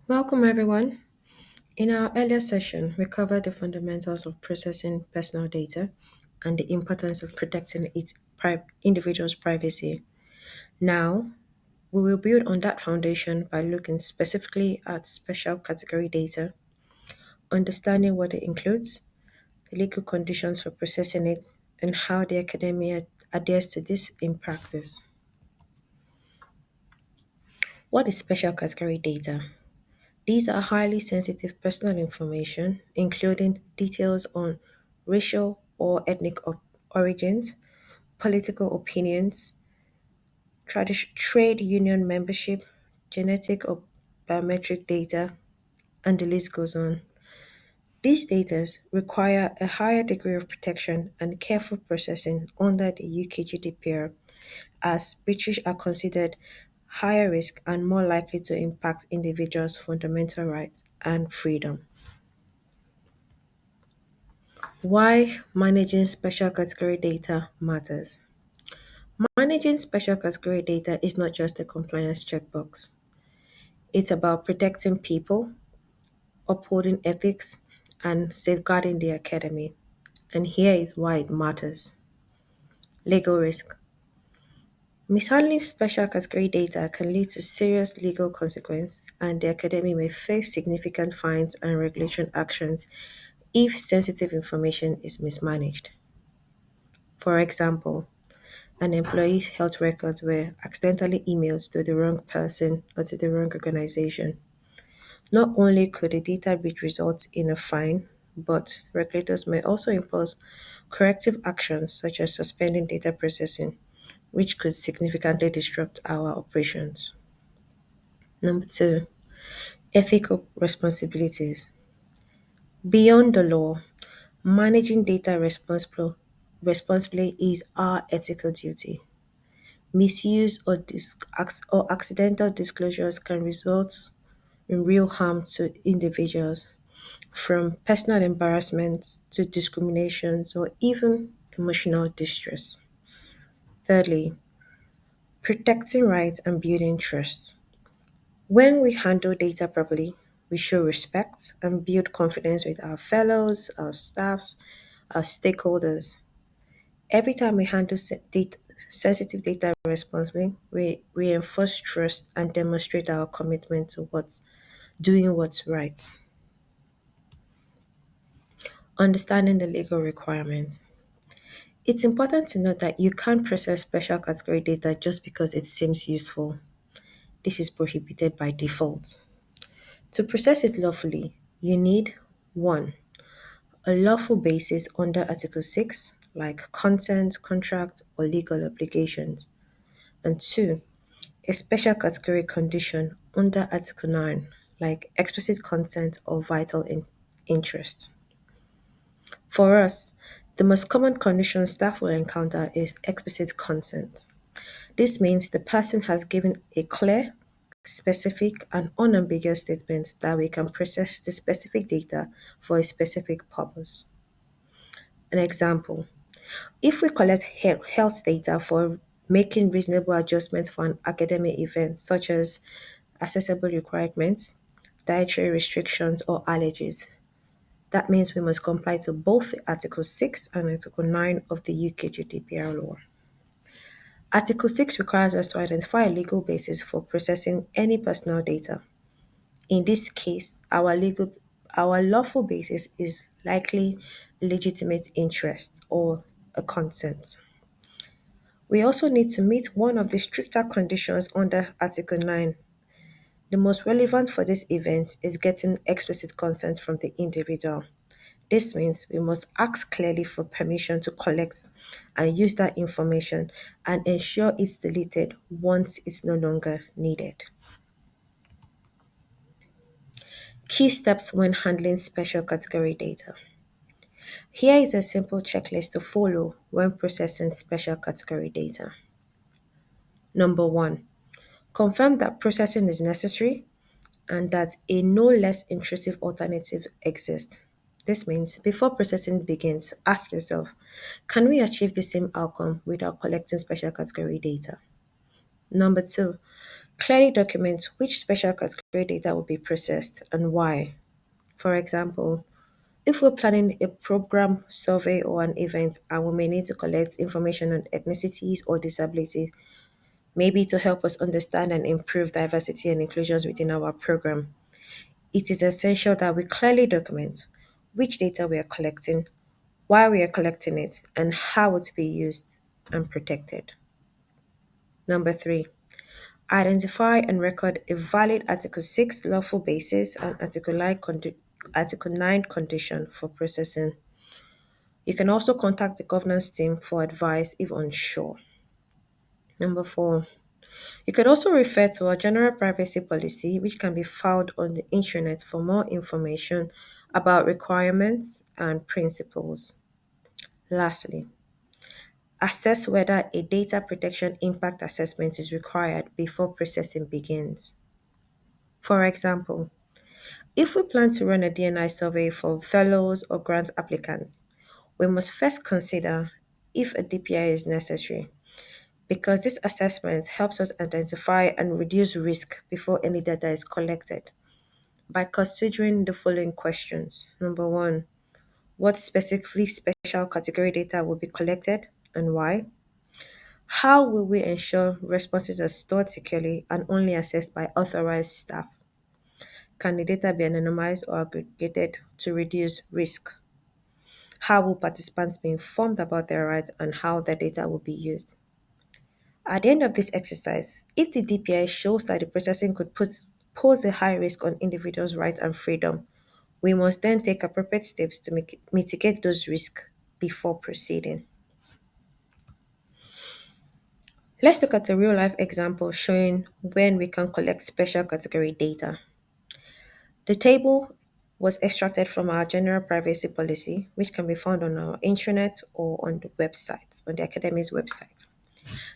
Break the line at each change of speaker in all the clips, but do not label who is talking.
Welcome, everyone. In our earlier session, we covered the fundamentals of processing personal data and the importance of protecting its individual's privacy. Now, we will build on that foundation by looking specifically at special category data, understanding what it includes, the legal conditions for processing it, and how the academia adheres to this in practice. What is special category data? These are highly sensitive personal information, including details on racial or ethnic origins, political opinions, trade union membership, genetic or biometric data, and the list goes on. These data require a higher degree of protection and careful processing under the UK GDPR, as breaches are considered higher risk and more likely to impact individuals' fundamental rights and freedom. Why managing special category data matters. Managing special category data is not just a compliance checkbox. It's about protecting people, upholding ethics, and safeguarding the academy. And here is why it matters. Legal risk. Mishandling special category data can lead to serious legal consequence, and the academy may face significant fines and regulation actions if sensitive information is mismanaged. For example, an employee's health records were accidentally emailed to the wrong person or to the wrong organization. Not only could a data breach result in a fine, but regulators may also impose corrective actions such as suspending data processing, which could significantly disrupt our operations. Number two, ethical responsibilities. Beyond the law, managing data responsibly is our ethical duty. Misuse or accidental disclosures can result in real harm to individuals, from personal embarrassment to discriminations or even emotional distress. Thirdly, protecting rights and building trust. When we handle data properly, we show respect and build confidence with our fellows, our staffs, our stakeholders. Every time we handle sensitive data responsibly, we reinforce trust and demonstrate our commitment to doing what's right. Understanding the legal requirements. It's important to note that you can't process special category data just because it seems useful. This is prohibited by default. To process it lawfully, you need 1. A lawful basis under Article 6, like consent, contract, or legal obligations, and 2. A special category condition under Article 9, like explicit consent or vital interest. For us, the most common condition staff will encounter is explicit consent. This means the person has given a clear, specific, and unambiguous statement that we can process the specific data for a specific purpose. An example: if we collect health data for making reasonable adjustments for an academic event, such as accessible requirements, dietary restrictions, or allergies, that means we must comply to both Article 6 and Article 9 of the UK GDPR law. Article 6 requires us to identify a legal basis for processing any personal data. In this case, our lawful basis is likely legitimate interest or a consent. We also need to meet one of the stricter conditions under Article 9. The most relevant for this event is getting explicit consent from the individual. This means we must ask clearly for permission to collect and use that information and ensure it's deleted once it's no longer needed. Key steps when handling special category data. Here is a simple checklist to follow when processing special category data. Number 1, confirm that processing is necessary and that a no less intrusive alternative exists. This means before processing begins, ask yourself, can we achieve the same outcome without collecting special category data? Number 2, Clearly document which special category data will be processed and why. For example, if we're planning a program, survey, or an event, and we may need to collect information on ethnicities or disability, maybe to help us understand and improve diversity and inclusions within our program, it is essential that we clearly document which data we are collecting, why we are collecting it, and how it's be used and protected. Number three, identify and record a valid Article 6 lawful basis and Article 9 condition for processing. You can also contact the governance team for advice if unsure. Number four, you could also refer to our general privacy policy, which can be found on the internet for more information about requirements and principles. Lastly, assess whether a data protection impact assessment is required before processing begins. For example, if we plan to run a DNI survey for fellows or grant applicants, we must first consider if a DPI is necessary because this assessment helps us identify and reduce risk before any data is collected by considering the following questions. Number one, what specifically special category data will be collected and why? How will we ensure responses are stored securely and only accessed by authorized staff? Can the data be anonymized or aggregated to reduce risk? How will participants be informed about their rights and how the data will be used? At the end of this exercise, if the DPI shows that the processing could pose a high risk on individuals' rights and freedom, we must then take appropriate steps to mitigate those risks before proceeding. Let's look at a real life example showing when we can collect special category data. The table was extracted from our general privacy policy, which can be found on our intranet or on the website, on the Academy's website.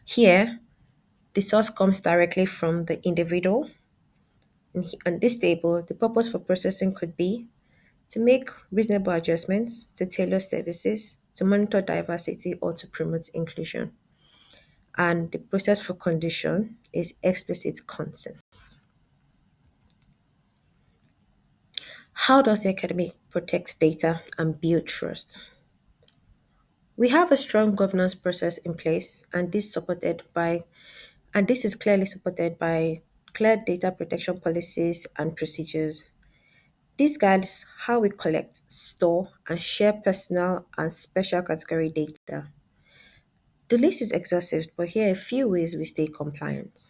Here, the source comes directly from the individual. On this table, the purpose for processing could be to make reasonable adjustments, to tailor services, to monitor diversity, or to promote inclusion. And the process for condition is explicit consent. How does the academy protect data and build trust? We have a strong governance process in place, and this is clearly supported by clear data protection policies and procedures. This guides how we collect, store, and share personal and special category data. The list is exhaustive, but here are a few ways we stay compliant.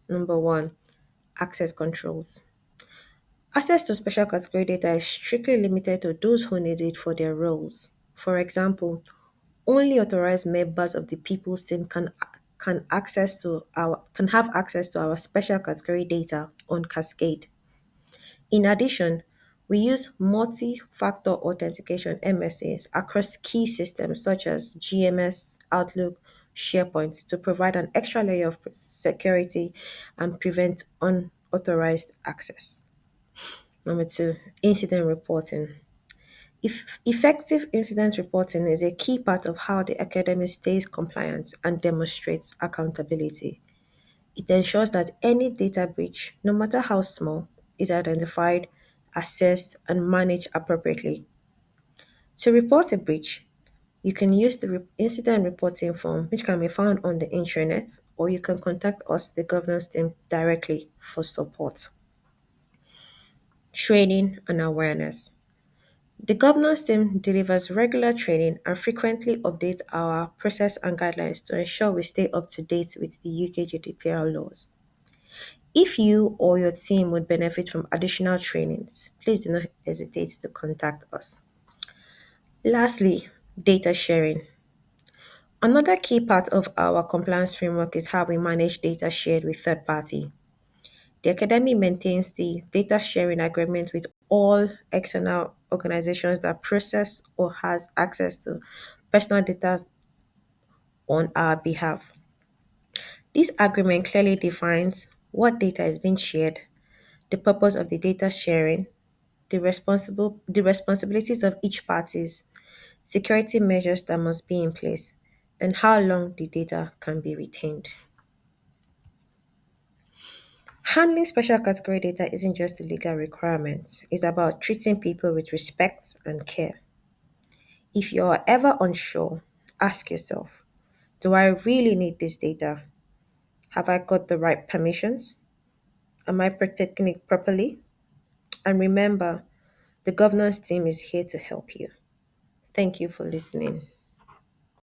Number one, access controls. Access to special category data is strictly limited to those who need it for their roles. For example, only authorized members of the people's team can have access to our special category data on Cascade. In addition, we use multi-factor authentication MSAs across key systems such as GMS, Outlook, SharePoint to provide an extra layer of security and prevent unauthorized access. Number two, incident reporting. If effective incident reporting is a key part of how the academy stays compliant and demonstrates accountability. It ensures that any data breach, no matter how small, is identified, assessed, and managed appropriately. To report a breach, you can use the incident reporting form, which can be found on the intranet, or you can contact us, the governance team, directly for support. Training and awareness. The governance team delivers regular training and frequently updates our process and guidelines to ensure we stay up to date with the UK GDPR laws. If you or your team would benefit from additional trainings, please do not hesitate to contact us. Lastly, data sharing. Another key part of our compliance framework is how we manage data shared with third party. The Academy maintains the data sharing agreement with all external organizations that process or has access to personal data on our behalf. This agreement clearly defines what data is being shared, the purpose of the data sharing, the responsibilities of each parties, security measures that must be in place, and how long the data can be retained. Handling special category data isn't just a legal requirement, it's about treating people with respect and care. If you're ever unsure, ask yourself, do I really need this data? Have I got the right permissions? Am I protecting it properly? And remember, the governance team is here to help you. Thank you for listening.